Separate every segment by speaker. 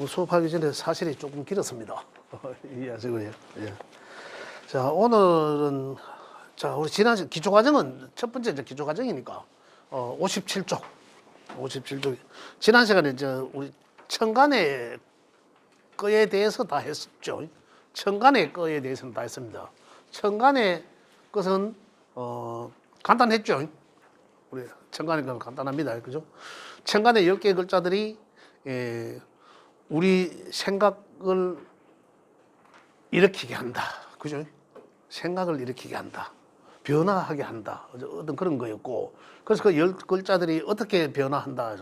Speaker 1: 수업하기 전에 사실이 조금 길었습니다. 이해하시고요. 예. 자, 오늘은 우리 지난 기초과정은 첫 번째 기초과정이니까 57쪽. 지난 시간에 우리 천간의 거에 대해서 다 했었죠. 천간의 거에 대해서는 다 했습니다. 천간의 것은 간단했죠. 우리 천간의 건 간단합니다. 그죠? 천간의 10개의 글자들이 우리 생각을 일으키게 한다. 그죠? 생각을 일으키게 한다. 변화하게 한다. 어떤 그런 거였고. 그래서 그 10글자들이 어떻게 변화한다.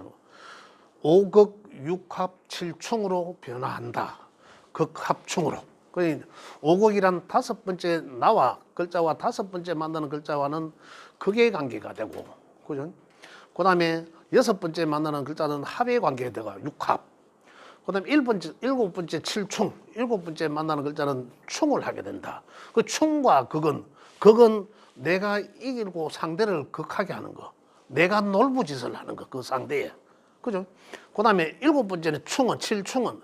Speaker 1: 5극 6합 7충으로 변화한다. 극합충으로. 그러니까 5극이란 다섯 번째 나와 글자와 다섯 번째 만나는 글자와는 극의 관계가 되고. 그죠? 그 다음에 여섯 번째 만나는 글자는 합의 관계가 되고 6합. 그 다음에 일곱 번째 칠충, 일곱 번째 만나는 글자는 충을 하게 된다. 그 충과 극은 내가 이기고 상대를 극하게 하는 거. 내가 놀부짓을 하는 거, 그 상대에. 그죠? 그 다음에 일곱 번째는 충은, 칠충은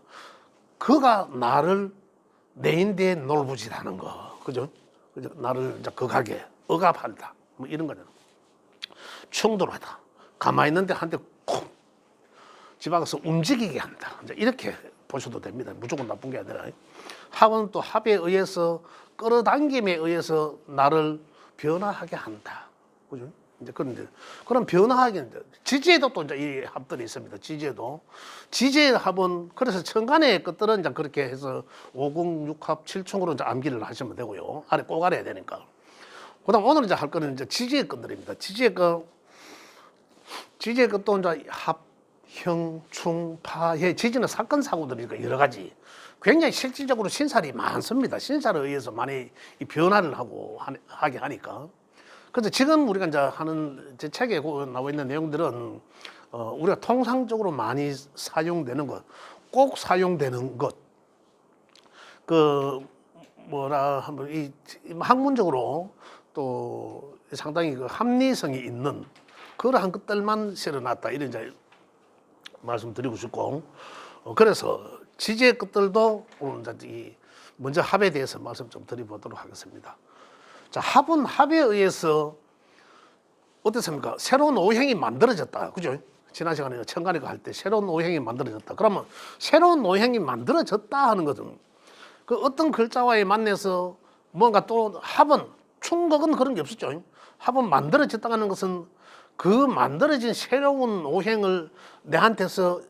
Speaker 1: 그가 나를 내 인대에 놀부짓 하는 거. 그죠? 나를 이제 극하게, 억압한다. 뭐 이런 거잖아. 충돌하다. 가만히 있는데 한 대 콕 집어가서 움직이게 한다. 이제 이렇게 보셔도 됩니다. 무조건 나쁜 게 아니라. 합은 또 합에 의해서 끌어당김에 의해서 나를 변화하게 한다. 그죠? 이제 그런 변화하게 지지에도 또 이제 이 합들이 있습니다. 지지의 합은 그래서 천간의 것들은 이제 그렇게 해서 5공 6합 7충으로 이제 암기를 하시면 되고요. 아래 꼭 알아야 되니까. 그다음 오늘 이제 할 거는 이제 지지의 것들입니다. 지지의 것도 이제 합 형, 충, 파, 해. 지지는 사건, 사고들이니까 여러 가지. 굉장히 실질적으로 신살이 많습니다. 신살에 의해서 많이 변화를 하게 하니까. 그래서 지금 우리가 이제 하는 제 책에 나와 있는 내용들은 우리가 통상적으로 많이 사용되는 것, 꼭 사용되는 것. 이 학문적으로 또 상당히 그 합리성이 있는 그러한 것들만 실어놨다. 이런 이제 말씀드리고 싶고, 그래서 지지의 것들도 오늘 이제 먼저 합에 대해서 말씀 좀 드려보도록 하겠습니다. 자, 합은 합에 의해서 어떻습니까? 새로운 오행이 만들어졌다. 그죠? 지난 시간에 천간이가 할 때 새로운 오행이 만들어졌다. 그러면 새로운 오행이 만들어졌다 하는 것은 그 어떤 글자와에 만나서 뭔가 또 합은 충격은 그런 게 없었죠. 합은 만들어졌다는 것은 그 만들어진 새로운 오행을 내한테서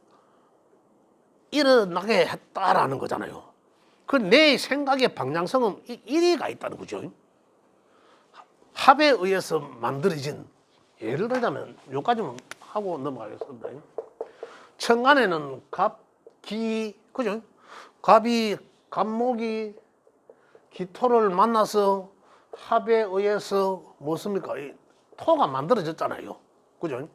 Speaker 1: 일어나게 했다라는 거잖아요. 그 내 생각의 방향성은 일리가 있다는 거죠. 합에 의해서 만들어진, 예를 들자면 여기까지만 하고 넘어가겠습니다. 천간에는 갑, 기, 그죠? 갑목이 기토를 만나서 합에 의해서 무엇입니까? 토가 만들어졌잖아요. 그죠?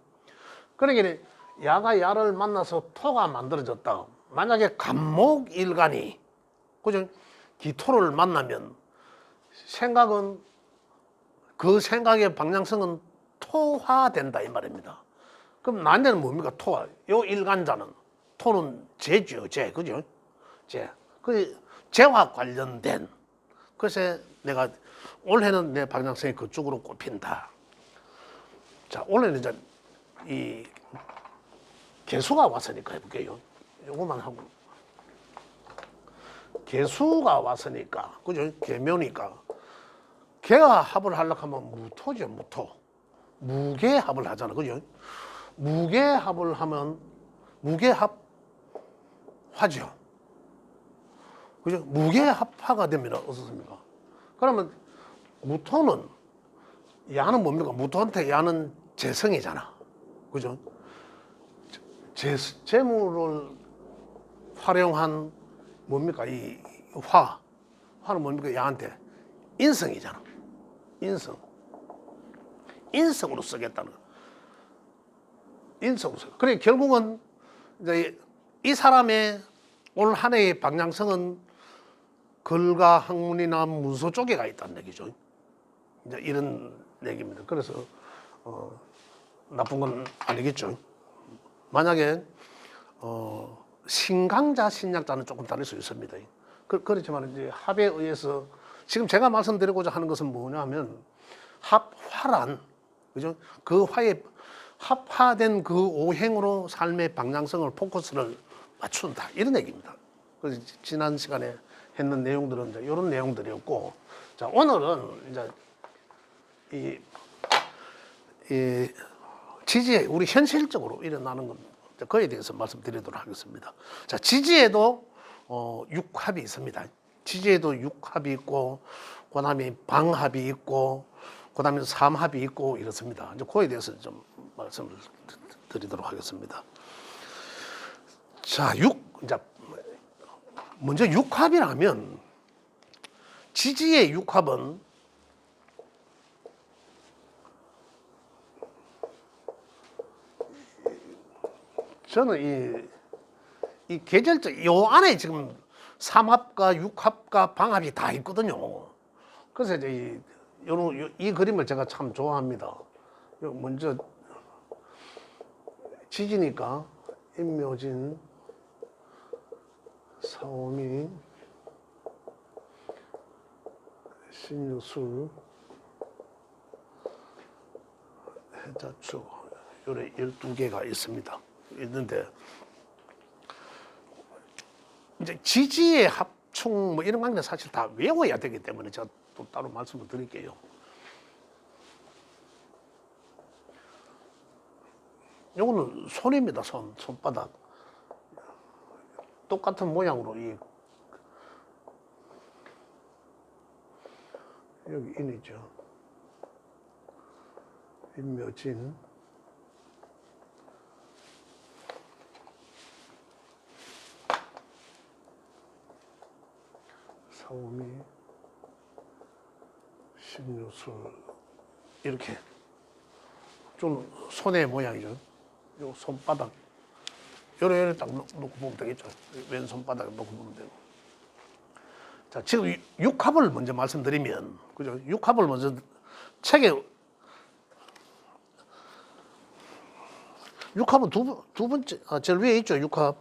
Speaker 1: 그러니까 야가 야를 만나서 토가 만들어졌다. 만약에 갑목일간이, 그죠? 기토를 만나면 생각은, 그 생각의 방향성은 토화된다 이 말입니다. 그럼 나한테는 뭡니까? 토화. 요 일간자는 토는 재죠, 재, 그죠? 재. 그 재와 관련된. 그래서 내가 올해는 내 방향성이 그쪽으로 꼽힌다. 자, 올해는 이제 이 개수가 왔으니까 해볼게요. 요거만 하고. 개수가 왔으니까, 그죠? 개묘니까. 개와 합을 하려고 하면 무토죠, 무토. 무게합을 하잖아, 그죠? 무게합을 하면 무게합 화죠. 그죠? 무게합화가 되면 어떻습니까? 그러면 무토는, 야는 뭡니까? 무토한테 야는 재성이잖아. 그죠? 재물을 활용한 뭡니까? 이 화는 뭡니까? 야한테 인성이잖아. 인성으로 쓰겠다는 거. 인성으로 쓰. 그래 결국은 이제 이 사람의 올 한 해의 방향성은 글과 학문이나 문서 쪽에 가 있다는 얘기죠. 이제 이런 얘기입니다. 그래서 나쁜 건 아니겠죠. 만약에 신강자, 신약자는 조금 다를 수 있습니다. 그렇지만 이제 합에 의해서 지금 제가 말씀드리고자 하는 것은 뭐냐면 합화란, 그죠? 그 화에 합화된 그 오행으로 삶의 방향성을 포커스를 맞춘다 이런 얘기입니다. 그래서 지난 시간에 했는 내용들은 이제 이런 내용들이었고, 자 오늘은 이제 이 지지에 우리 현실적으로 일어나는 것 그에 대해서 말씀드리도록 하겠습니다. 자 지지에도 육합이 있습니다. 지지에도 육합이 있고, 그다음에 방합이 있고, 그다음에 삼합이 있고 이렇습니다. 이제 그에 대해서 좀 말씀을 드리도록 하겠습니다. 자, 이제 먼저 육합이라면 지지의 육합은 저는 이 계절적 요 안에 지금 삼합과 육합과 방합이 다 있거든요. 그래서 이제 이 그림을 제가 참 좋아합니다. 먼저 지지니까 임묘진, 사오미, 신유술, 해자축 요래 12개가 있는데 이제 지지의 합충 뭐 이런 관계 사실 다 외워야 되기 때문에 제가 또 따로 말씀을 드릴게요. 요거는 손입니다. 손바닥. 똑같은 모양으로 여기 인이죠. 인묘진, 사오미, 신유술 이렇게 좀 손의 모양이죠. 요 손바닥 요래 딱 놓고 보면 되겠죠. 왼손바닥에 놓고 보면 되고. 자, 지금 육합을 먼저 말씀드리면, 그죠? 육합을 먼저 책에 육합은 두 번째 제일 위에 있죠. 육합.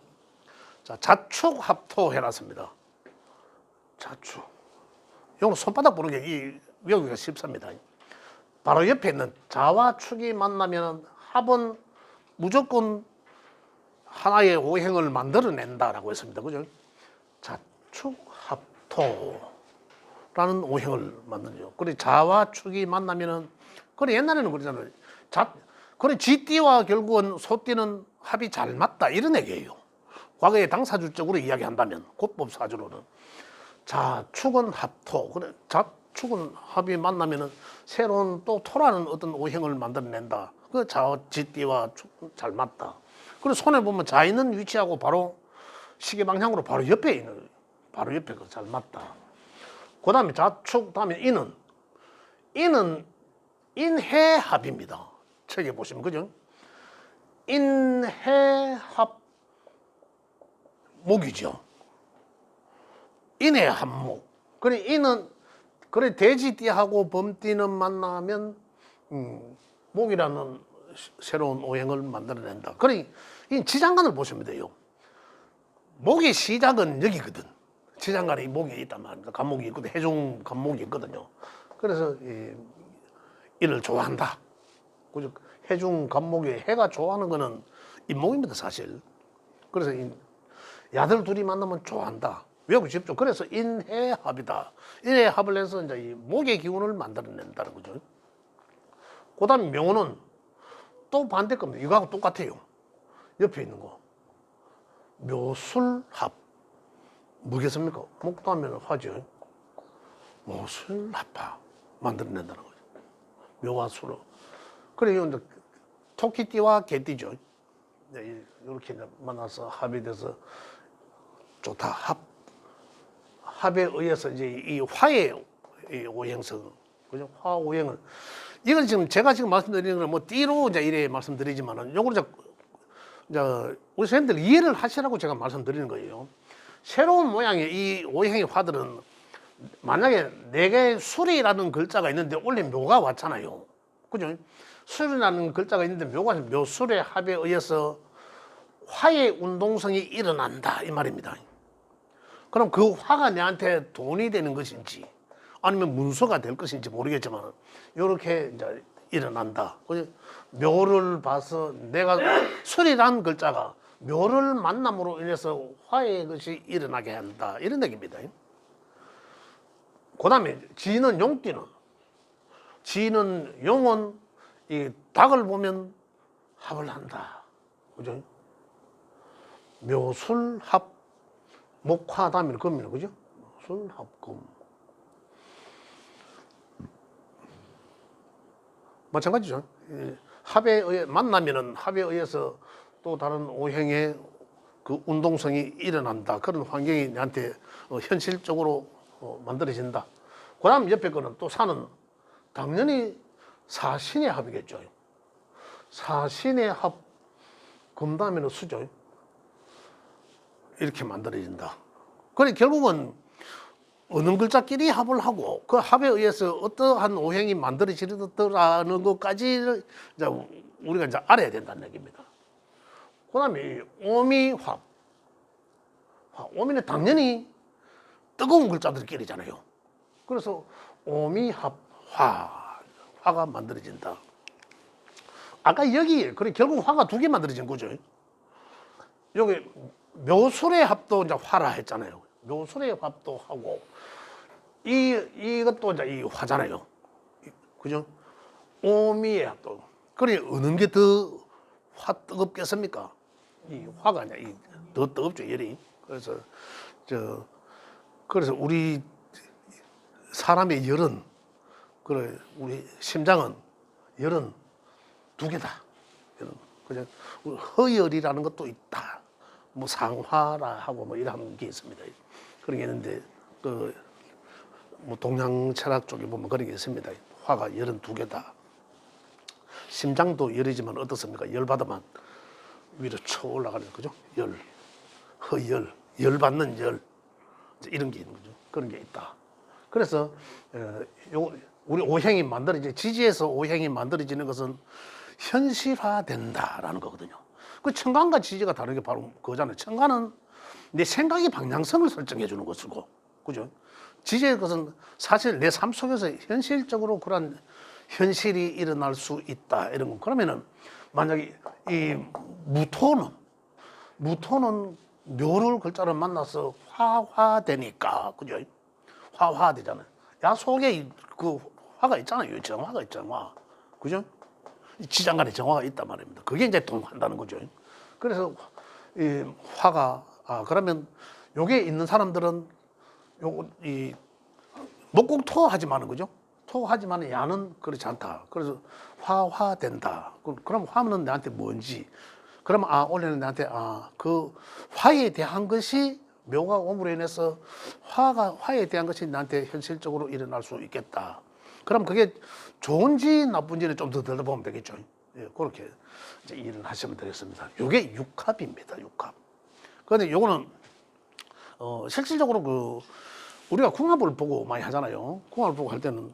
Speaker 1: 자, 자축 합토 해놨습니다. 자축. 요거 손바닥 보는 게 외우기가 쉽습니다. 바로 옆에 있는 자와 축이 만나면 합은 무조건 하나의 오행을 만들어낸다라고 했습니다. 그죠? 자축 합토라는 오행을 만들죠. 그래 자와 축이 만나면은 그래 옛날에는 그러잖아요. 그래 쥐띠와 결국은 소띠는 합이 잘 맞다 이런 얘기예요. 과거에 당사주적으로 이야기한다면 고법사주로는 자축은 합토, 그래 자축은 합이 만나면은 새로운 또 토라는 어떤 오행을 만들어낸다. 그 쥐띠와 축 잘 맞다. 그리고 손에 보면 자 있는 위치하고 바로 시계 방향으로 바로 옆에 있는 바로 옆에 그 잘 맞다. 그 다음에 자축 다음에 인은 인해합입니다. 책에 보시면 그죠? 인해합 목이죠. 인해합목. 그래 인은 그래 돼지띠하고 범띠는 만나면 목이라는 새로운 오행을 만들어낸다. 그래 이 지장간을 보시면 돼요. 목의 시작은 여기거든. 지장간에 목이 있단 말입니다. 간목이 있거든. 해중 간목이 있거든요. 그래서 이를 좋아한다. 그죠? 해중 간목이 해가 좋아하는 거는 인목입니다, 사실. 그래서 야들 둘이 만나면 좋아한다. 외우고 싶죠. 그래서 인해합이다. 인해합을 해서 이제 이 목의 기운을 만들어낸다는 거죠. 그 다음에 명호는 또 반대 겁니다. 이거하고 똑같아요. 옆에 있는 거. 묘술합. 뭐겠습니까? 목도 하면 화죠. 묘술합화. 만들어낸다는 거죠. 묘와 수로. 그래요. 이제 토끼띠와 개띠죠. 이렇게 만나서 합이 돼서 좋다. 합에 의해서 이제 이 화의 오행성, 그죠? 화 오행을 이건 지금 제가 지금 말씀드리는 건 뭐 띠로 이제 이래 말씀드리지만은 요걸 이제 우리 선생님들 이해를 하시라고 제가 말씀드리는 거예요. 새로운 모양의 이 오행의 화들은 만약에 네 개의 술이라는 글자가 있는데 원래 묘가 왔잖아요. 그죠? 술이라는 글자가 있는데 묘가 묘술의 합에 의해서 화의 운동성이 일어난다 이 말입니다. 그럼 그 화가 내한테 돈이 되는 것인지 아니면 문서가 될 것인지 모르겠지만 이렇게 이제 일어난다. 묘를 봐서 내가 술이란 글자가 묘를 만남으로 인해서 화의 것이 일어나게 한다 이런 얘기입니다. 그 다음에 지는 용띠는 지는 용은 이 닭을 보면 합을 한다. 그죠? 묘술합 목화담이 금이네, 그죠? 묘술합금 마찬가지죠. 합에 의해 만나면은 합에 의해서 또 다른 오행의 그 운동성이 일어난다. 그런 환경이 내한테 현실적으로 만들어진다. 그다음 옆에 거는 또 사는 당연히 사신의 합이겠죠. 사신의 합 금다음에는 수죠. 이렇게 만들어진다. 그래 결국은 어느 글자끼리 합을 하고 그 합에 의해서 어떠한 오행이 만들어지더라는 것까지 이제 우리가 이제 알아야 된다는 얘기입니다. 그다음에 오미합. 오미는 당연히 뜨거운 글자들끼리잖아요. 그래서 오미합 화가 만들어진다. 아까 여기 그래 결국 화가 두 개 만들어진 거죠. 여기 묘술의 합도 이제 화라 했잖아요. 묘술의 합도 하고 이것도 이제 이 화잖아요. 그죠? 오미의 합도. 그래 어느 게 더 화 뜨겁겠습니까? 이 화가 아니라 더 뜨겁죠 열이. 그래서 우리 사람의 열은 그래 우리 심장은 열은 두 개다. 그죠? 허열이라는 것도 있다. 뭐 상화라 하고 뭐 이런 게 있습니다. 그런 게 있는데 뭐 동양 철학 쪽에 보면 그런 게 있습니다. 화가 열은 두 개다. 심장도 열이지만 어떻습니까? 열 받으면 위로 쳐 올라가는 거죠. 열, 허열, 열 받는 열 이런 게 있는 거죠. 그런 게 있다. 그래서 우리 오행이 지지에서 오행이 만들어지는 것은 현실화된다라는 거거든요. 그 천간과 지지가 다른 게 바로 그거잖아요. 천간은 내 생각의 방향성을 설정해 주는 것이고, 그죠? 지지의 것은 사실 내 삶 속에서 현실적으로 그런 현실이 일어날 수 있다 이런 거. 그러면은 만약에 이 무토는 묘를 글자를 만나서 화되니까, 그죠? 화되잖아요. 야 속에 그 화가 있잖아요. 정화가 있잖아. 그죠? 지장간에 정화가 있단 말입니다. 그게 이제 동한다는 거죠. 그래서 이 화가 그러면 요게 있는 사람들은 이 목국 토하지만은 그죠? 토하지만은 야는 그렇지 않다. 그래서 화된다. 그럼 화는 나한테 뭔지. 그럼 원래는 나한테 그 화에 대한 것이 묘가 오므로 인해서 화에 대한 것이 나한테 현실적으로 일어날 수 있겠다. 그럼 그게 좋은지 나쁜지는 좀 더 들어보면 되겠죠. 예, 그렇게 이제 일을 하시면 되겠습니다. 이게 육합입니다. 육합. 그런데 요거는 실질적으로 우리가 궁합을 보고 많이 하잖아요. 궁합을 보고 할 때는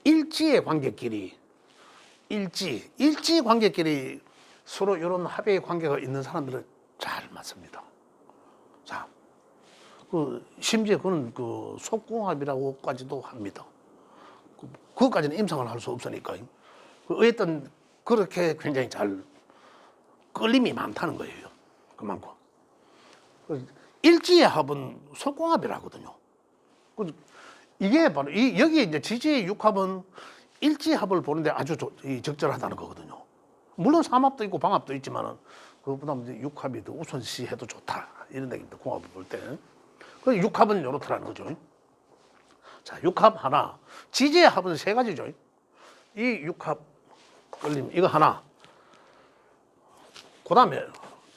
Speaker 1: 일지의 관계끼리 일지 관계끼리 서로 이런 합의 관계가 있는 사람들은 잘 맞습니다. 자, 심지어 그는 속궁합이라고까지도 합니다. 그것까지는 임상을 할 수 없으니까. 어쨌든 그렇게 굉장히 잘 끌림이 많다는 거예요. 그만큼. 일지의 합은 속궁합이라거든요. 이게 바로 여기 이제 지지의 육합은 일지합을 보는데 아주 적절하다는 거거든요. 물론 삼합도 있고 방합도 있지만은 그보다 육합이 더 우선시해도 좋다 이런 얘기입니다. 궁합을 볼 때. 그 육합은 이렇다는 거죠. 자, 육합 하나. 지지의 합은 세 가지죠. 이 육합 끌림 이거 하나. 그다음에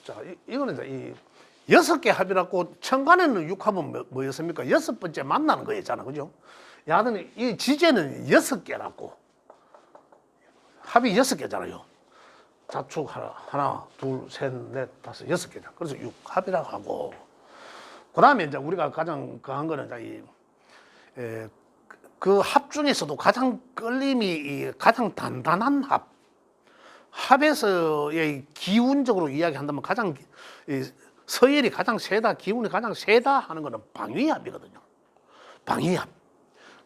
Speaker 1: 자, 이거는 이제 이 6개 합이라고 천간에는 육합은 뭐였습니까? 6번째 만나는 거였잖아. 그죠? 야는 이 지제는 6개라고. 합이 6개잖아요. 자축 하나, 둘, 셋, 넷, 다섯, 6개다. 그래서 육합이라고 하고. 그다음에 이제 우리가 가장 한 거는 이제 그 합 중에서도 가장 끌림이 가장 단단한 합. 합에서의 기운적으로 이야기한다면 가장 서열이 가장 세다, 기운이 가장 세다 하는 것은 방위합이거든요. 방위합.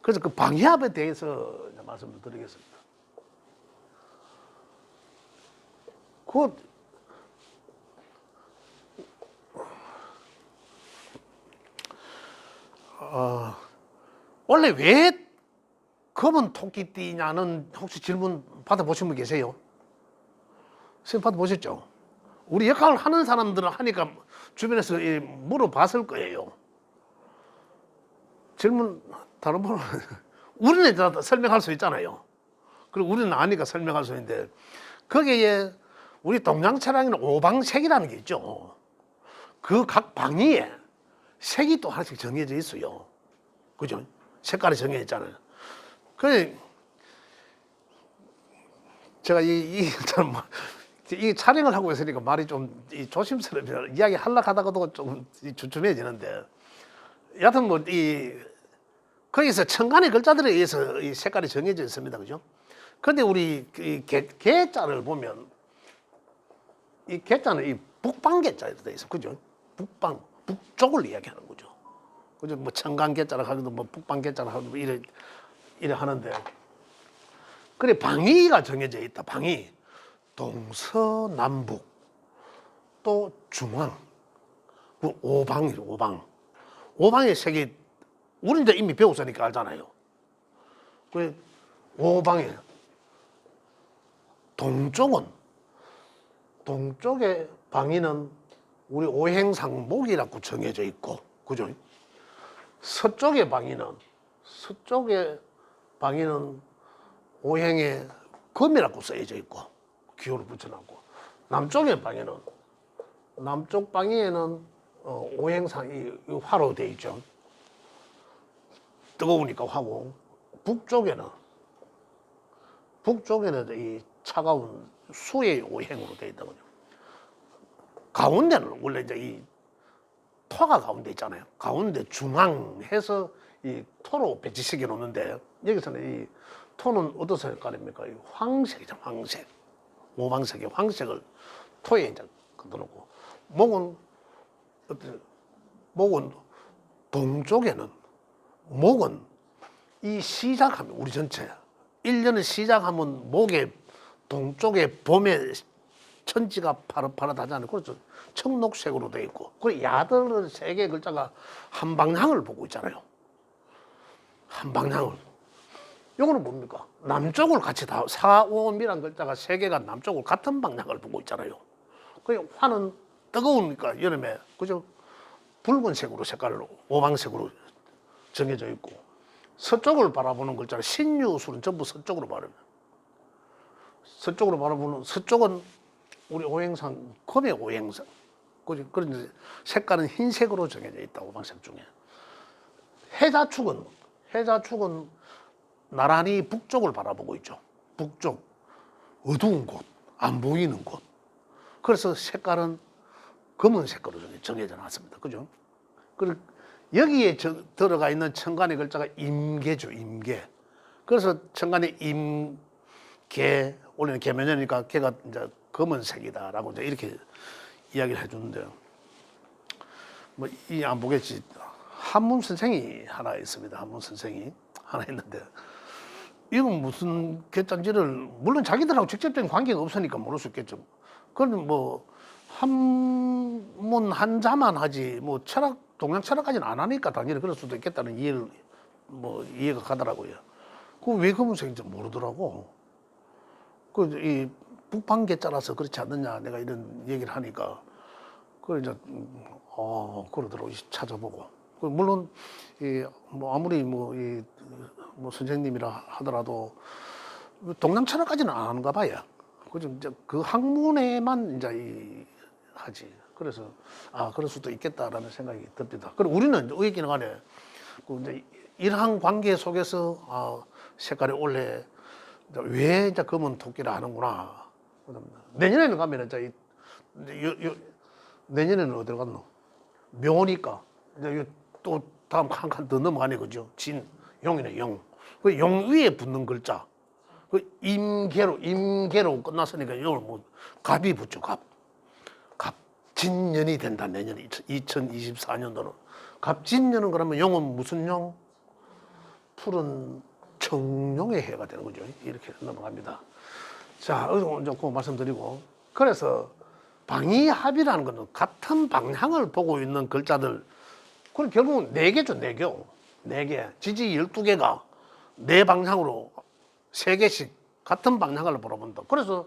Speaker 1: 그래서 그 방위합에 대해서 말씀을 드리겠습니다. 원래 왜 검은 토끼띠냐는 혹시 질문 받아보신 분 계세요? 선생님 받아보셨죠? 우리 역할을 하는 사람들은 하니까 주변에서 물어봤을 거예요. 질문 다른 분은 우리는 다 설명할 수 있잖아요. 그리고 우리는 아니까 설명할 수 있는데 거기에 우리 동양철학에는 오방색이라는 게 있죠. 그 각 방위에 색이 또 하나씩 정해져 있어요. 그죠? 색깔이 정해져 있잖아요. 그 제가 이 촬영을 하고 있으니까 말이 좀 조심스럽게 이야기 하려고 하다가도 좀 주춤해지는데 여하튼 뭐 거기서 천간의 글자들에 의해서 이 색깔이 정해져 있습니다. 그죠? 근데 우리 개자를 보면 이 개자는 이 북방개자로 되어 있어. 그죠? 북쪽을 이야기하는 거죠. 그죠? 뭐 천간개자라 하기도 뭐 북방개자라 하기도 이래 하는데 그래 방위가 정해져 있다. 방위. 동서남북 또 중앙. 그 오방이죠. 오방의 색이 우리는 이제 이미 배웠으니까 알잖아요. 그 오방에 동쪽의 방위는 우리 오행상목이라고 정해져 있고, 그죠? 서쪽의 방위는 오행의 금이라고 써져 있고, 기호를 붙여놨고, 남쪽 방위에는 오행상이 화로 돼 있죠. 뜨거우니까 화고, 북쪽에는 이 차가운 수의 오행으로 되어 있다고요. 가운데는 원래 이제 이 토가 가운데 있잖아요. 가운데 중앙해서 이 토로 배치시켜 놓는데 여기서는 이 토는 어떤 색깔입니까? 황색이죠, 황색. 오방색의 황색을 토에 이제 넣어놓고 목은 동쪽에는 이 시작하면 우리 전체 1년을 시작하면 목에 동쪽에 봄에 천지가 파릇파릇하잖아요. 그렇죠. 청록색으로 되어 있고 그리고 야들 세 개의 글자가 한 방향을 보고 있잖아요. 한 방향을. 이거는 뭡니까? 남쪽을 같이 다 사오미란 글자가 세 개가 남쪽을 같은 방향을 보고 있잖아요. 그 화는 뜨거우니까 여름에 그죠? 붉은색으로 색깔로 오방색으로 정해져 있고 서쪽을 바라보는 글자는 신유술은 전부 서쪽으로 바라보는. 서쪽은 우리 오행상 금의 오행상. 그죠? 그런 색깔은 흰색으로 정해져 있다. 오방색 중에. 해자축은 나란히 북쪽을 바라보고 있죠. 북쪽 어두운 곳, 안 보이는 곳. 그래서 색깔은 검은 색깔로 정해져 놨습니다. 그죠? 그리고 여기에 들어가 있는 천간의 글자가 임계죠. 임계. 그래서 천간의 임계 원래는 개면이니까 개가 이제 검은색이다라고 이제 이렇게 이야기를 해주는데 뭐 이 안 보겠지. 한문 선생이 하나 있습니다. 한문 선생이 하나 있는데 이건 무슨 개짠지를 물론 자기들하고 직접적인 관계가 없으니까 모를 수 있겠죠. 그건 뭐 한문 한자만 하지 뭐 동양 철학까지는 안 하니까 당연히 그럴 수도 있겠다는 이해가 가더라고요. 그 왜 검은색인지 모르더라고. 이 북방개자라서 그렇지 않느냐 내가 이런 얘기를 하니까 그 이제 그러더라고 찾아보고. 물론 뭐 아무리 뭐 선생님이라 하더라도 동양 철학까지는 안 하는가 봐요. 그죠? 이제 그 학문에만 이제 하지. 그래서 그럴 수도 있겠다라는 생각이 듭니다. 그리고 우리는 어이기는 간에 이제 이러한 관계 속에서 색깔이 원래 왜 이제 검은 토끼를 하는구나. 내년에는 가면 이제 내년에는 어디로 갔노? 묘니까 이제 또 다음 한 칸 더 넘어가네 그죠? 용이네 용. 그 용 위에 붙는 글자. 그 임계로 끝났으니까 이걸 뭐 갑이 붙죠. 갑진년이 된다. 내년 2024년도는 갑진년은 그러면 용은 무슨 용? 푸른 청룡의 해가 되는 거죠. 이렇게 넘어갑니다. 자, 이제 그 말씀드리고, 그래서 방위합이라는 것은 같은 방향을 보고 있는 글자들, 그럼 결국은 4개죠, 4개. 4개. 지지 12개가 4방향으로 3개씩 같은 방향을 보러본다. 그래서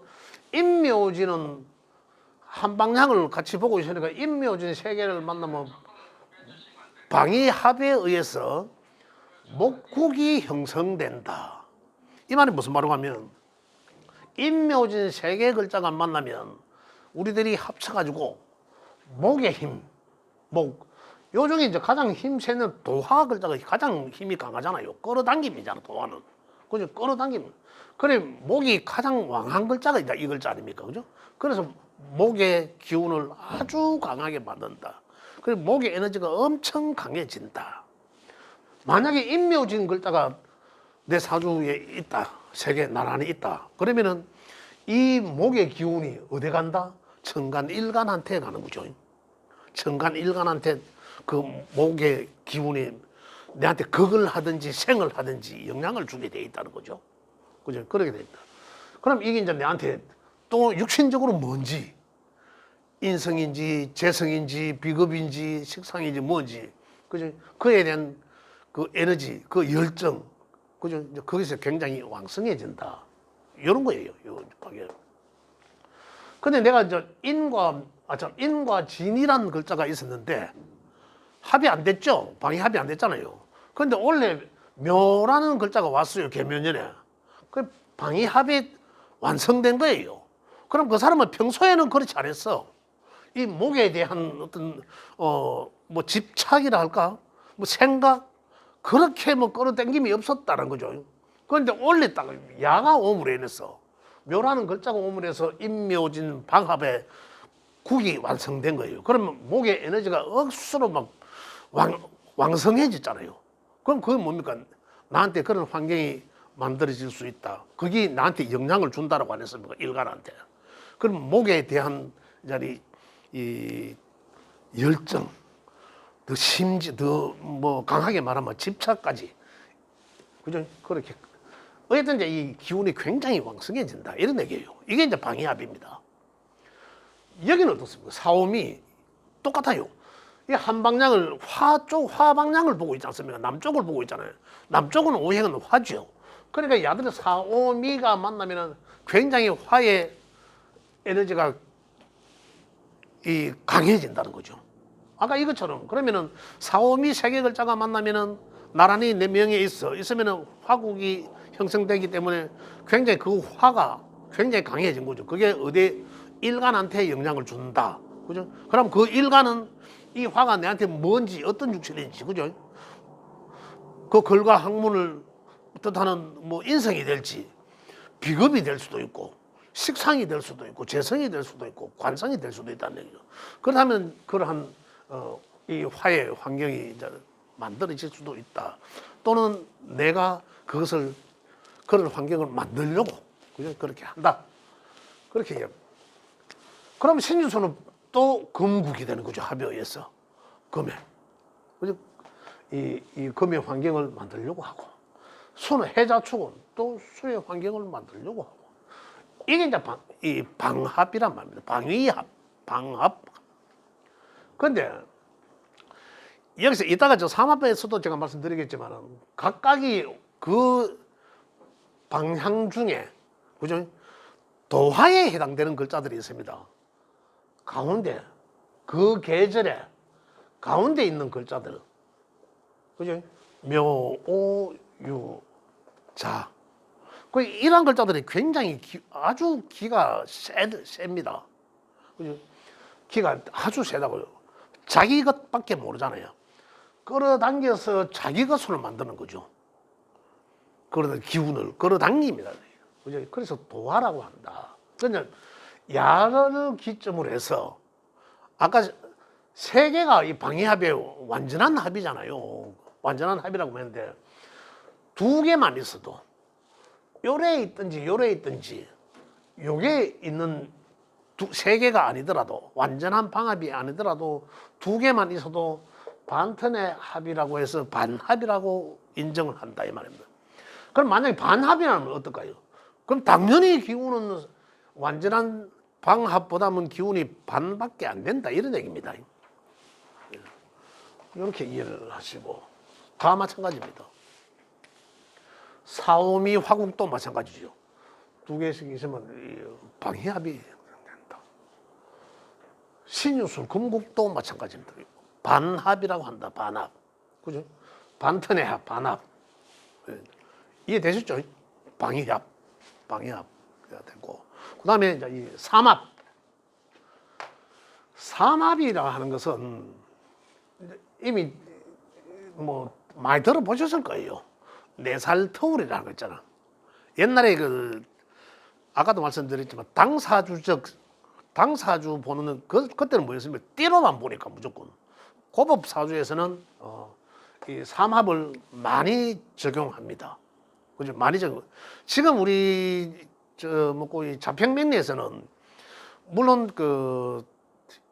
Speaker 1: 인묘지는 한 방향을 같이 보고 있으니까 인묘진 3개를 만나면 방위합에 의해서 목국이 형성된다. 이 말이 무슨 말이고 하면 인묘진 3개 글자가 만나면 우리들이 합쳐가지고 목의 힘, 요 중에 이제 가장 힘 세는 도화 글자가 가장 힘이 강하잖아요. 끌어당김이잖아, 도화는. 그죠? 끌어당김. 그래, 목이 가장 왕한 글자가 이제 이 글자 아닙니까? 그죠? 그래서 목의 기운을 아주 강하게 만든다. 그래, 목의 에너지가 엄청 강해진다. 만약에 인묘진 글자가 내 사주에 있다, 3개 나란히 있다. 그러면은 이 목의 기운이 어디 간다? 천간일간한테 가는 거죠. 천간일간한테 그 목의 기운이 내한테 극을 하든지 생을 하든지 영향을 주게 돼 있다는 거죠. 그죠? 그렇게 돼 있다. 그럼 이게 이제 내한테 또 육신적으로 뭔지, 인성인지, 재성인지, 비급인지, 식상인지 뭔지, 그죠? 그에 대한 그 에너지, 그 열정, 그죠? 거기서 굉장히 왕성해진다. 이런 거예요. 요 방에. 근데 내가 이제 인과 진이라는 글자가 있었는데 합이 안 됐죠. 방이 합이 안 됐잖아요. 근데 원래 묘라는 글자가 왔어요. 계묘년에. 그 방이 합이 완성된 거예요. 그럼 그 사람은 평소에는 그렇지 않았어. 이 목에 대한 어떤 뭐 집착이라 할까, 뭐 생각, 그렇게 뭐 끌어당김이 없었다는 거죠. 그런데 원래 딱 야가 오물에 인해서 묘라는 글자가 오물해서 인묘진 방합에 국이 완성된 거예요. 그러면 목의 에너지가 억수로 막 왕성해졌잖아요. 그럼 그게 뭡니까? 나한테 그런 환경이 만들어질 수 있다. 그게 나한테 영향을 준다라고 안 했습니까? 일간한테. 그럼 목에 대한 이 열정, 더 심지, 더 뭐 강하게 말하면 집착까지. 그죠? 그렇게. 어쨌든 이제 이 기운이 굉장히 왕성해진다. 이런 얘기예요. 이게 이제 방위합입니다. 여기는 어떻습니까? 사오미 똑같아요. 이 한 방향을 화 방향을 보고 있지 않습니까? 남쪽을 보고 있잖아요. 남쪽은 오행은 화죠. 그러니까 야들의 사오미가 만나면은 굉장히 화의 에너지가 강해진다는 거죠. 아까 이것처럼 그러면은 사오미 3개 글자가 만나면은 나란히 4명에 있으면은 화국이 형성되기 때문에 굉장히 그 화가 굉장히 강해진 거죠. 그게 어디 일간한테 영향을 준다. 그죠? 그럼 그 일간은 이 화가 내한테 뭔지 어떤 육체인지, 그죠? 그 글과 학문을 뜻하는 뭐 인성이 될지, 비급이 될 수도 있고, 식상이 될 수도 있고, 재성이 될 수도 있고, 관성이 될 수도 있다는 얘기죠. 그렇다면 그러한 이 화의 환경이 이제 만들어질 수도 있다. 또는 내가 그런 환경을 만들려고, 그죠? 그렇게 한다. 그렇게 얘기합니다. 그럼 신유소는 또 금국이 되는 거죠. 합에 의해서. 금에. 그죠? 이 금의 환경을 만들려고 하고. 수는 해자축은 또 수의 환경을 만들려고 하고. 이게 이제 이 방합이란 말입니다. 방위합, 방합. 그런데 여기서 이따가 저 삼합에서도 제가 말씀드리겠지만 각각이 그 방향 중에, 그죠? 도화에 해당되는 글자들이 있습니다. 가운데, 그 계절에 가운데 있는 글자들. 그죠? 묘, 오, 유, 자. 이런 글자들이 굉장히 아주 기가 셉니다. 그죠? 기가 아주 세다고요. 자기 것밖에 모르잖아요. 끌어당겨서 자기 것으로 만드는 거죠. 그러다 기운을 끌어당깁니다. 그죠? 그래서 도화라고 한다. 그냥 야를 기점으로 해서 아까 3개가 이 방위합의 완전한 합이잖아요. 완전한 합이라고 했는데 2개만 있어도 요래 있든지 요래 있든지 요게 있는 세 개가 아니더라도 완전한 방합이 아니더라도 두 개만 있어도 반턴의 합이라고 해서 반합이라고 인정을 한다 이 말입니다. 그럼 만약에 반합이라면 어떨까요? 그럼 당연히 기운은 완전한 방합보다는 기운이 반밖에 안 된다 이런 얘기입니다. 이렇게 이해를 하시고 다 마찬가지입니다. 사오미 화국도 마찬가지죠. 두 개씩 있으면 방해합이 된다. 신유술 금국도 마찬가지입니다. 반합이라고 한다. 반합. 그죠? 반턴의 합, 반합. 이해되셨죠? 방해합. 방해합. 되고. 그 다음에 이제 이 삼합. 삼합이라 하는 것은 이미 뭐 많이 들어보셨을 거예요. 4살 터울이라는 거 있잖아. 옛날에 그 아까도 말씀드렸지만 당사주 보는 그때는 뭐였습니까? 띠로만 보니까 무조건 고법 사주에서는 이 삼합을 많이 적용합니다. 그죠? 많이 적용. 지금 우리 이 자평명리에서는 물론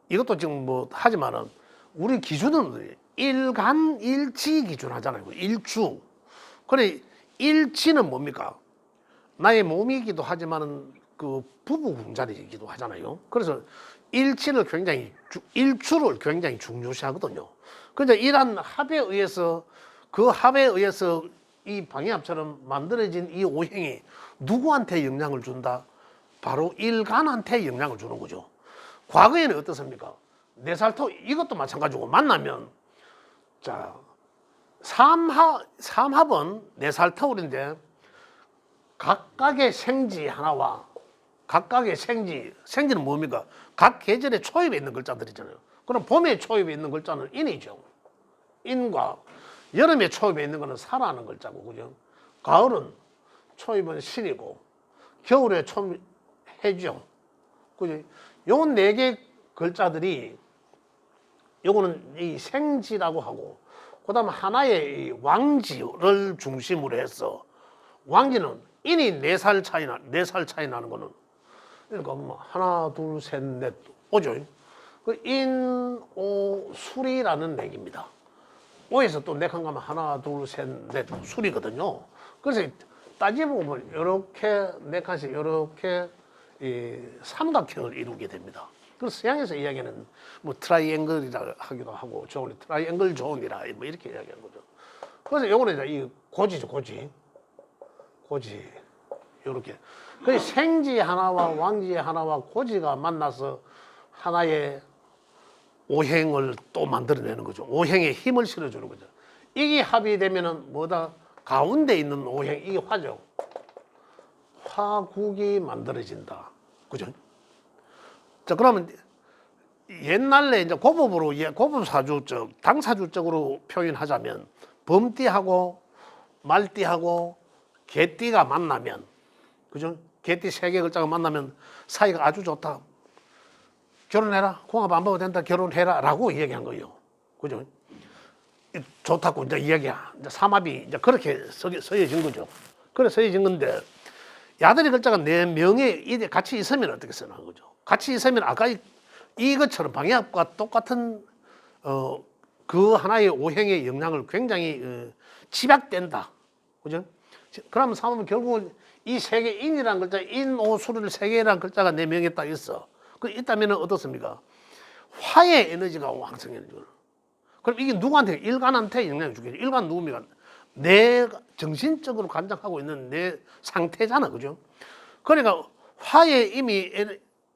Speaker 1: 이것도 지금 뭐 하지만은 우리 기준은 일간일치 기준 하잖아요. 일주. 그래 일치는 뭡니까? 나의 몸이기도 하지만은 그 부부 궁자리이기도 하잖아요. 그래서 일치를 굉장히 일주를 굉장히 중요시하거든요. 그래서 이러한 합에 의해서 그 합에 의해서 이 방해합처럼 만들어진 이 오행이 누구한테 영향을 준다? 바로 일간한테 영향을 주는 거죠. 과거에는 어떻습니까? 4살 터 이것도 마찬가지고 만나면 자 삼합은 4살 터울인데 각각의 생지 하나와 각각의 생지는 뭡니까? 각 계절에 초입에 있는 글자들이잖아요. 그럼 봄에 초입에 있는 글자는 인이죠. 인과 여름에 초입에 있는 것은 사라는 글자고, 그죠? 가을은 초입은 신이고 겨울에 초입 해죠. 그죠? 요 4개 글자들이 요거는 이 생지라고 하고 그다음 하나의 이 왕지를 중심으로 해서 왕지는 인이 4살 차이 나는 거는 그러니까 뭐 하나 둘 셋 넷 오죠. 그 인, 오, 술이라는 얘기입니다. 오에서 또 넷 한 가면 하나 둘 셋 넷 술이거든요. 그래서 따지보면 이렇게 4칸씩 이렇게 이 삼각형을 이루게 됩니다. 그래서 서양에서 이야기하는 뭐 트라이앵글이라 하기도 하고 조언이 트라이앵글 조언이라 뭐 이렇게 이야기하는 거죠. 그래서 요거는 이제 이 고지죠, 고지 요렇게. 그 생지 하나와 왕지 하나와 고지가 만나서 하나의 오행을 또 만들어내는 거죠. 오행에 힘을 실어주는 거죠. 이게 합이 되면은 뭐다? 가운데 있는 오행, 이게 화죠. 화국이 만들어진다. 그죠? 자, 그러면 옛날에 이제 고법 사주적, 당사주적으로 표현하자면 범띠하고 말띠하고 개띠가 만나면, 그죠? 개띠 3개 글자가 만나면 사이가 아주 좋다. 결혼해라. 궁합 안 봐도 된다. 결혼해라. 라고 이야기한 거예요. 그죠? 좋다고 이제 이야기야. 이제 삼합이 이제 그렇게 서여진 거죠. 그래 서여진 건데, 야들이 글자가 4명이 같이 있으면 어떻게 쓰는 거죠? 같이 있으면 아까 이것처럼 방해합과 똑같은 그 하나의 오행의 영향을 굉장히 집약된다. 그죠? 그러면 삼합은 결국은 이 3개 인이라는 글자, 인, 오, 수를 3개라는 글자가 4명에 딱 있어. 그 있다면 어떻습니까? 화의 에너지가 왕성해져. 그럼 이게 누구한테? 일간한테 영향을 주겠죠. 일간 누굽니까? 내 정신적으로 관장하고 있는 내 상태잖아. 그죠? 그러니까 화에 이미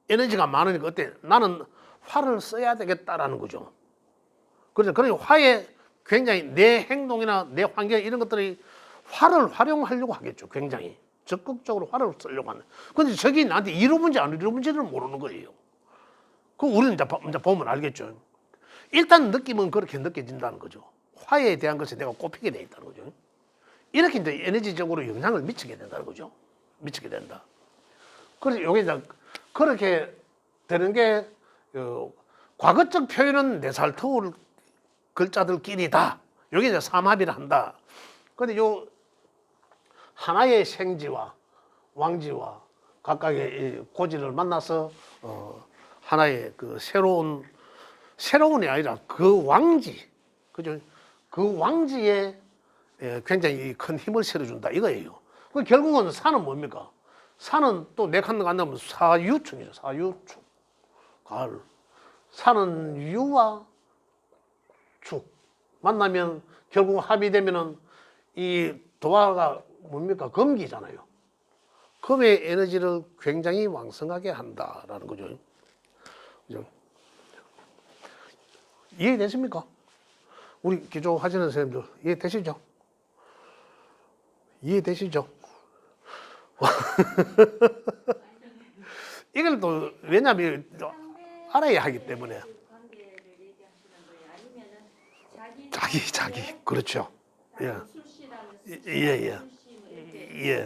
Speaker 1: 에너지가 많으니까 어때? 나는 화를 써야 되겠다라는 거죠. 그래서 그러니까 화에 굉장히 내 행동이나 내 환경 이런 것들이 화를 활용하려고 하겠죠. 굉장히 적극적으로 화를 쓰려고 하는. 근데 저게 나한테 이루어진지 안 이루어진지는 모르는 거예요. 그 우리는 이제 보면 알겠죠. 일단 느낌은 그렇게 느껴진다는 거죠. 화에 대한 것에 내가 꼽히게 돼 있다는 거죠. 이렇게 이제 에너지적으로 영향을 미치게 된다는 거죠. 미치게 된다. 그래서 이게 이제 그렇게 되는 게 과거적 표현은 4살 터울 글자들끼리다. 여기 이제 삼합이라 한다. 근데 요 하나의 생지와 왕지와 각각의 이 고지를 만나서 하나의 그 새로운이 아니라 그 왕지, 그죠? 그 왕지에 굉장히 큰 힘을 실어준다 이거예요. 그 결국은 산은 뭡니까? 산은 또 네칸 간다면 사유축이죠. 사유축. 가을. 산은 유와 축 만나면 결국 합의되면은 이 도화가 뭡니까? 금기잖아요. 금의 에너지를 굉장히 왕성하게 한다라는 거죠. 그죠? 이해되십니까? 우리 기조 하시는 선생님들 이해되시죠? 이해되시죠? 이걸 또 왜냐하면 알아야 하기 때문에 자기 그렇죠. 예. 예. 예.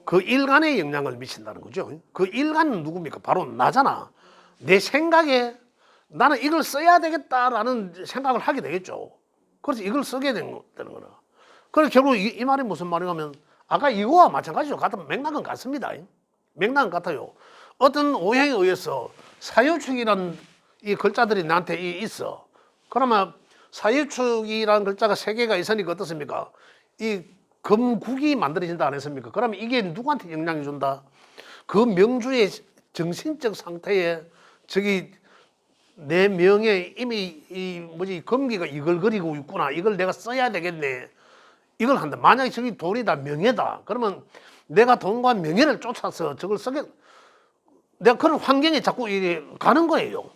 Speaker 1: 그 일간에 영향을 미친다는 거죠. 그 일간은 누굽니까? 바로 나잖아. 내 생각에 나는 이걸 써야 되겠다라는 생각을 하게 되겠죠. 그래서 이걸 쓰게 되는 거나. 그래서 결국 이 말이 무슨 말이냐면 아까 이거와 마찬가지로 같은 맥락은 같습니다. 맥락은 같아요. 어떤 오행에 의해서 사유축이라는 이 글자들이 나한테 있어. 그러면 사유축이라는 글자가 3개가 있으니까 어떻습니까? 이 금국이 만들어진다 안 했습니까? 그러면 이게 누구한테 영향을 준다? 그 명주의 정신적 상태에 저기 내 명에 이미 이 금기가 이글거리고 있구나. 이걸 내가 써야 되겠네. 이걸 한다. 만약에 저기 돈이다, 명예다. 그러면 내가 돈과 명예를 쫓아서 저걸 쓰게, 내가 그런 환경에 자꾸 가는 거예요.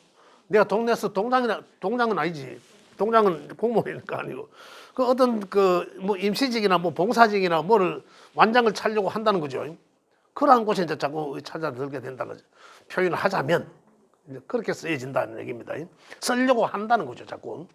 Speaker 1: 내가 동네에서 동장은 아니지. 동장은 공무원이니까 아니고. 그 어떤 뭐 임시직이나 뭐 봉사직이나 뭐를 완장을 차려고 한다는 거죠. 그러한 곳에 이제 자꾸 찾아들게 된다는 거죠. 표현을 하자면 이제 그렇게 쓰여진다는 얘기입니다. 쓰려고 한다는 거죠, 자꾸.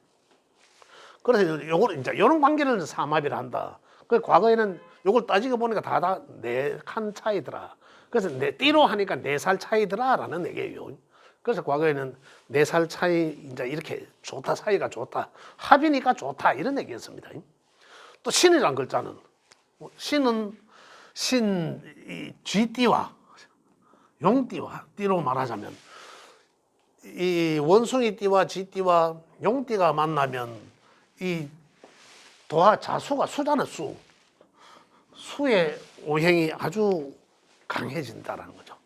Speaker 1: 그래서 요걸 이제 이런 관계를 삼합이라 한다. 그 과거에는 요걸 따지고 보니까 다 4칸 차이더라. 그래서 띠로 하니까 4살 차이더라라는 얘기예요. 그래서 과거에는 4살 차이 이제 이렇게 좋다, 사이가 좋다, 합이니까 좋다 이런 얘기였습니다. 또 신이란 글자는 신은 이 쥐띠와 용띠와 띠로 말하자면 이 원숭이 띠와 쥐띠와 용띠가 만나면 이 도화 자수가 수잖아, 수의 오행이 아주 강해진다라는 거죠.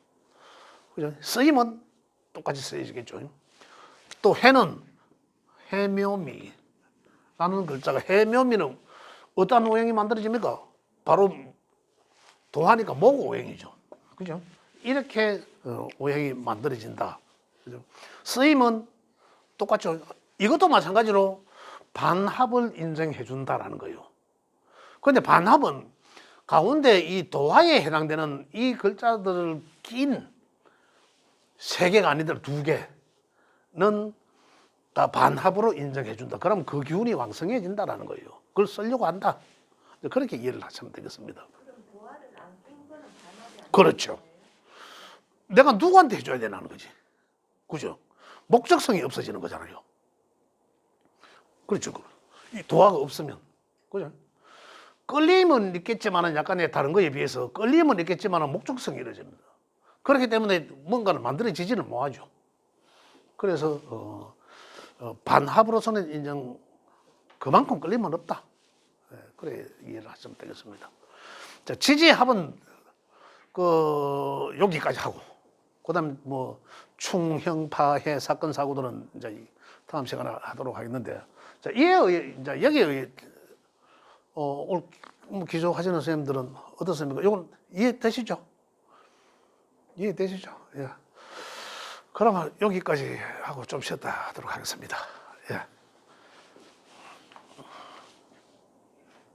Speaker 1: 그죠? 쓰임은 똑같이 쓰여지겠죠. 또 해는 해묘미라는 글자가, 해묘미는 어떤 오행이 만들어집니까? 바로 도하니까 목 오행이죠. 그죠? 이렇게 오행이 만들어진다. 그죠? 쓰임은 똑같죠. 이것도 마찬가지로 반합을 인정해 준다라는 거예요. 그런데 반합은 가운데 이 도화에 해당되는 이 글자들을 낀 3개가 아니더라도 2개는 다 반합으로 인정해 준다. 그럼 그 기운이 왕성해진다라는 거예요. 그걸 쓰려고 한다. 그렇게 이해를 하시면 되겠습니다.
Speaker 2: 그럼 도화를 안 낀 거는 반합이 안
Speaker 1: 그렇죠. 내가 누구한테 해줘야 되는 거지. 그죠? 목적성이 없어지는 거잖아요. 그렇죠. 이 도화가 없으면. 그죠? 끌림은 있겠지만 약간의 다른 거에 비해서 끌림은 있겠지만 목적성이 이루어집니다. 그렇기 때문에 뭔가를 만들어지지는 못하죠. 그래서 반합으로서는 인정, 그만큼 끌림은 없다. 그래 이해를 하시면 되겠습니다. 자, 지지합은 여기까지 하고, 그다음 뭐 충형파해 사건 사고들은 이제 다음 시간에 하도록 하겠는데, 자, 이에 의해 이제 여기에 오늘 기조하시는 선생님들은 어떻습니까? 이건 이해되시죠? 이해되시죠? 예. 그러면 여기까지 하고 좀 쉬었다 하도록 하겠습니다. 예.